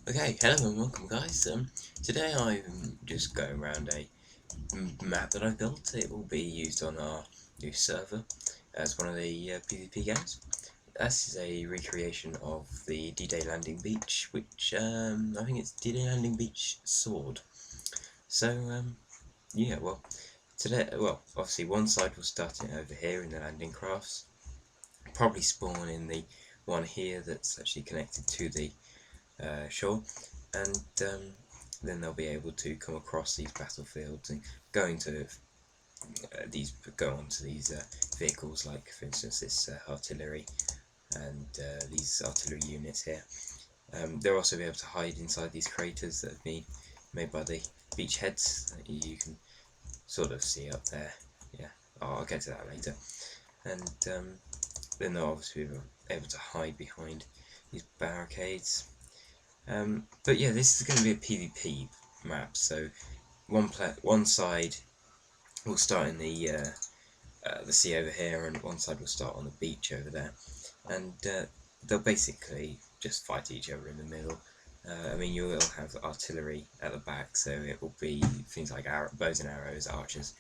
Okay, hello and welcome guys. Today I'm just going around a map that I've built. It will be used on our new server as one of the PvP games. This is a recreation of the D-Day Landing Beach, which I think it's D-Day Landing Beach Sword. So yeah, well today, obviously one side will start it over here in the landing crafts. Probably spawn in the one here that's actually connected to the shore, and then they'll be able to come across these battlefields and go onto these vehicles, like for instance this artillery and these artillery units here. They'll also be able to hide inside these craters that have been made by the beachheads that you can sort of see up there. Yeah, I'll get to that later. And then they'll obviously be able to hide behind these barricades. But yeah, this is going to be a PvP map, so one side will start in the sea over here, and one side will start on the beach over there, and they'll basically just fight each other in the middle. I mean, you will have artillery at the back, so it will be things like bows and arrows, archers,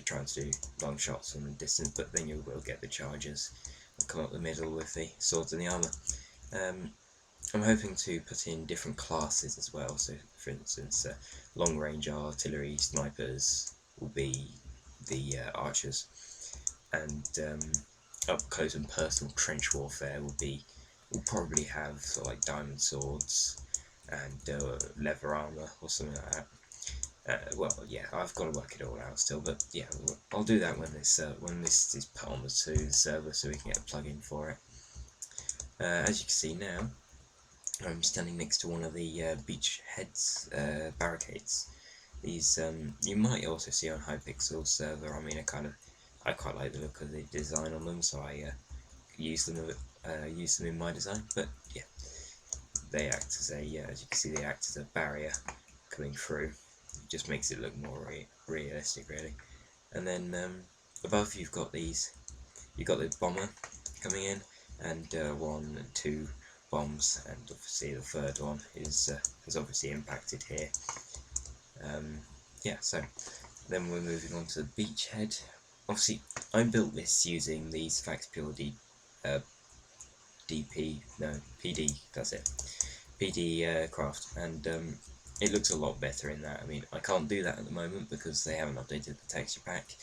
trying to do long shots from a distance, but then you will get the chargers that come up the middle with the swords and the armour. I'm hoping to put in different classes as well, so for instance long range artillery snipers will be the archers, and up close and personal trench warfare will probably have sort of like diamond swords and leather armour or something like that. Well, yeah, I've got to work it all out still, but yeah, I'll do that when this is put on the server, so we can get a plug-in for it. As you can see now, I'm standing next to one of the beach heads barricades. These you might also see on Hypixel server. I mean, I quite like the look of the design on them, so I use them in my design. But yeah, they act as as you can see, they act as a barrier coming through. It just makes it look more realistic, really. And then above you've got the bomber coming in, and 1 and 2 bombs, and obviously the third one is obviously impacted here. Yeah, so then we're moving on to the beachhead. Obviously, I built this using these Fax Pure PD, that's it, PD craft, and it looks a lot better in that. I mean, I can't do that at the moment because they haven't updated the texture pack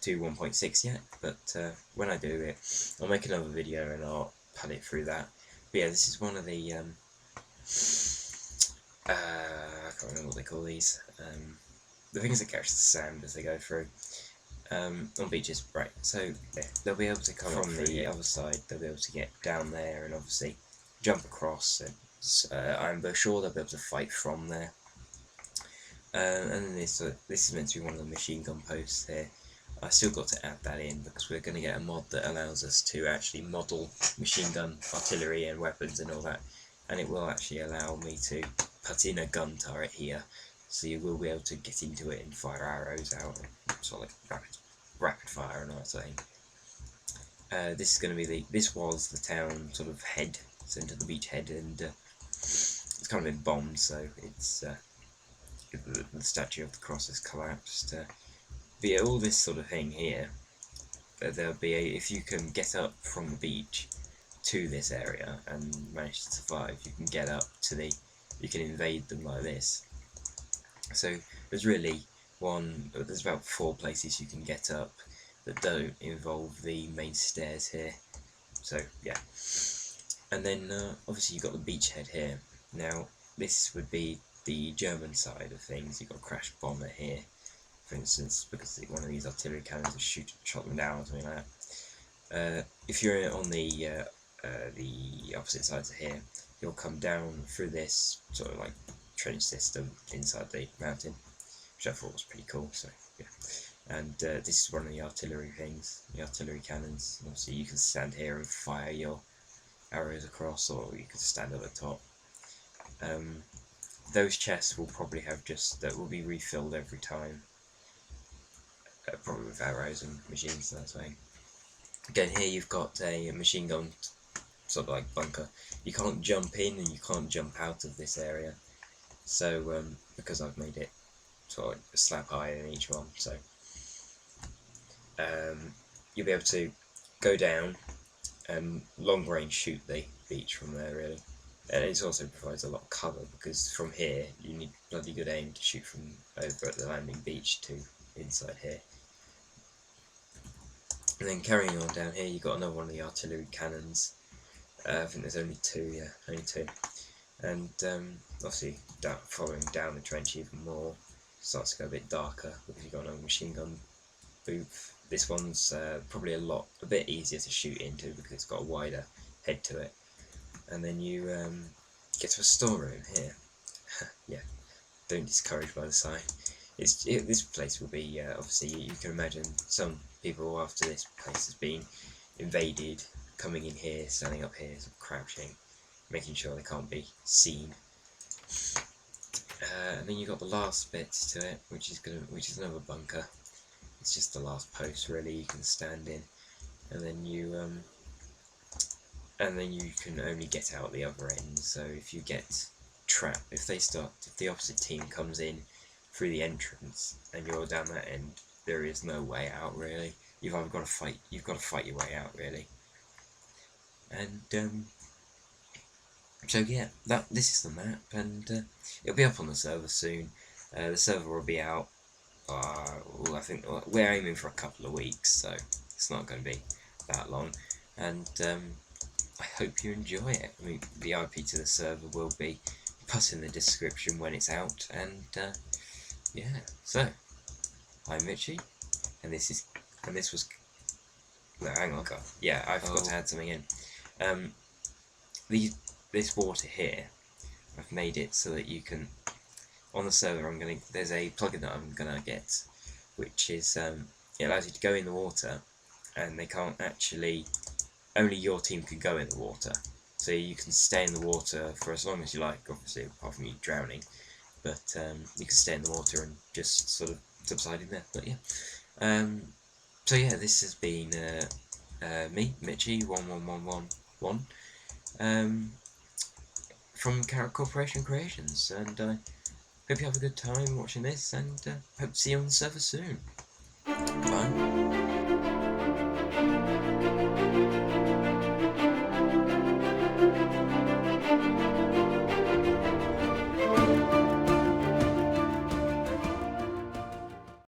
to 1.6 yet, but when I do it, I'll make another video and I'll pad it through that. But yeah, this is one of the I can't remember what they call these. The things that catch the sand as they go through on beaches, right? So yeah, they'll be able to come from the other side. They'll be able to get down there and obviously jump across. And I'm sure they'll be able to fight from there. And then this is meant to be one of the machine gun posts here. I still got to add that in because we're going to get a mod that allows us to actually model machine gun artillery and weapons and all that, and it will actually allow me to put in a gun turret here, so you will be able to get into it and fire arrows out, and sort of like rapid fire and all that sort of thing. This is going to be this was the town sort of head, centre of the beach head, and it's kind of been bombed, so it's the statue of the cross has collapsed. But yeah, all this sort of thing here, there'll be if you can get up from the beach to this area and manage to survive, you can get up to you can invade them like this. So there's about 4 places you can get up that don't involve the main stairs here. So yeah, and then obviously you've got the beachhead here. Now this would be the German side of things. You've got a crash bomber here, for instance, because one of these artillery cannons will shot them down or something like that. If you're on the opposite sides of here, you'll come down through this sort of like trench system inside the mountain, which I thought was pretty cool. So yeah, and this is one of the artillery things, the artillery cannons. Obviously, you can stand here and fire your arrows across, or you can stand at the top. Those chests will probably have that will be refilled every time. Probably with arrows and machines and that thing. Again, here you've got a machine gun sort of like bunker. You can't jump in and you can't jump out of this area. So because I've made it sort of a slab higher in each one, so you'll be able to go down and long range shoot the beach from there really. And it also provides a lot of cover, because from here you need bloody good aim to shoot from over at the landing beach to inside here. And then carrying on down here, you've got another one of the artillery cannons. I think there's only two, yeah, only two. And obviously, following down the trench even more, starts to go a bit darker because you've got another machine gun booth. This one's probably a bit easier to shoot into because it's got a wider head to it. And then you get to a storeroom here. Yeah, don't discourage by the sign. This place will be, obviously, you can imagine some people after this place has been invaded, coming in here, standing up here, sort of crouching, making sure they can't be seen. And then you've got the last bit to it, which is another bunker. It's just the last post really you can stand in, and then you can only get out the other end. So if you get trapped, if the opposite team comes in through the entrance and you're down that end, there is no way out really. You've either got to fight. You've got to fight your way out really. And so yeah, this is the map, and it'll be up on the server soon. The server will be out. I think we're aiming for a couple of weeks, so it's not going to be that long. And I hope you enjoy it. I mean, the IP to the server will be put in the description when it's out. And yeah, so I'm Mitchy, and this was. No, hang on, yeah, I forgot to add something in. This water here, I've made it so that you can, on the server, there's a plugin that I'm gonna get, which is it allows you to go in the water, and they can't actually, only your team can go in the water, so you can stay in the water for as long as you like, obviously apart from you drowning, but you can stay in the water and just sort of subside in there. But yeah, so yeah, this has been me, Mitchy1111, from Carrot Corporation Creations, and I hope you have a good time watching this, and hope to see you on the server soon. Bye.